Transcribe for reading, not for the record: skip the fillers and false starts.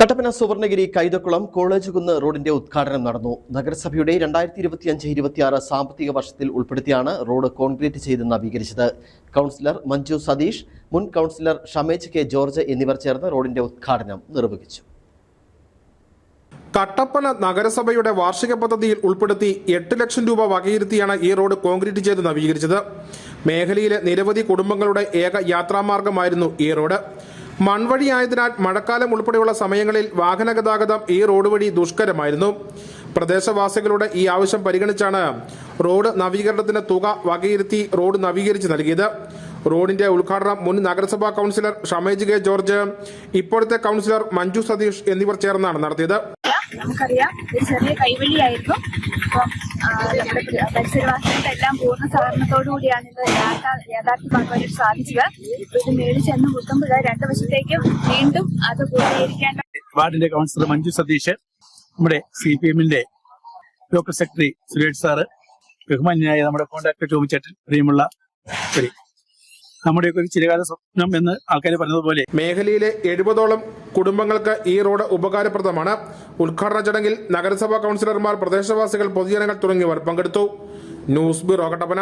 Kattappana Suvarnagiri Kaithakulam college കുന്ന് റോഡിന്റെ ഉദ്ഘാടനം നടന്നു. നഗരസഭയുടെ 2025-26 സാമ്പത്തിക വർഷത്തിൽ ഉൾപ്പെടുത്തിയാണ് റോഡ് കോൺക്രീറ്റ് ചെയ്ത് നവീകരിച്ചത്. കൗൺസിലർ മഞ്ജു സതീഷ്, മുൻ കൗൺസിലർ ഷമേജ് കെ ജോർജ് എന്നിവർ ചേർന്ന് റോഡിന്റെ ഉദ്ഘാടനം നിർവഹിച്ചു. കട്ടപ്പന നഗരസഭയുടെ വാർഷിക പദ്ധതിയിൽ ഉൾപ്പെടുത്തി 8 ലക്ഷം രൂപ വകയിരുത്തിയാണ് ഈ റോഡ് കോൺക്രീറ്റ് ചെയ്ത് നവീകരിച്ചത്. മേഖലയിലെ നിരവധി കുടുംബങ്ങളുടെ ഏക യാത്രാമാർഗമായിരുന്നു ഈ റോഡ്. മൺവഴിയായതിനാൽ മഴക്കാലം ഉൾപ്പെടെയുള്ള സമയങ്ങളിൽ വാഹന ഗതാഗതം ഈ റോഡ് വഴി ദുഷ്കരമായിരുന്നു. പ്രദേശവാസികളുടെ ഈ ആവശ്യം പരിഗണിച്ചാണ് റോഡ് നവീകരണത്തിന് തുക വകയിരുത്തി റോഡ് നവീകരിച്ച് നൽകിയത്. റോഡിന്റെ ഉദ്ഘാടനം മുൻ നഗരസഭാ കൗൺസിലർ ഷമേജ് കെ ജോർജ്, ഇപ്പോഴത്തെ കൗൺസിലർ മഞ്ജു സതീഷ് എന്നിവർ ചേർന്നാണ് നടത്തിയത്. നമുക്കറിയാം, ഒരു ചെറിയ കൈവഴിയായിരുന്നു. അപ്പം നമ്മുടെ പരിസരവാസികളുടെ എല്ലാം പൂർണ്ണ സഹകരണത്തോടുകൂടിയാണ് ഇത് യാഥാർത്ഥ്യമാക്കാൻ സാധിച്ചത്. ഇത് മേളിൽ ചെന്ന് കുത്തുമ്പോൾ 2 വശത്തേക്കും വീണ്ടും അത് പൂർത്തീകരിക്കേണ്ട. വാർഡിന്റെ കൗൺസിലർ മഞ്ജു സതീഷ്, നമ്മുടെ CPM-ന്റെ ലോക്കൽ സെക്രട്ടറി സുരേഷ് സാറ്, ബഹുമാന്യനായ നമ്മുടെ കോൺട്രാക്ടർ ടോമിച്ചേട്ടൻ, പ്രിയമുള്ള നമ്മുടെയൊക്കെ ഒരു ചിരകാല സ്വപ്നം എന്ന് ആൾക്കാർ പറഞ്ഞതുപോലെ മേഖലയിലെ 70ഓളം കുടുംബങ്ങൾക്ക് ഈ റോഡ് ഉപകാരപ്രദമാണ്. ഉദ്ഘാടന ചടങ്ങിൽ നഗരസഭാ കൗൺസിലർമാർ, പ്രദേശവാസികൾ, പൊതുജനങ്ങൾ തുടങ്ങിയവർ പങ്കെടുത്തു. News bureau, Kattappana.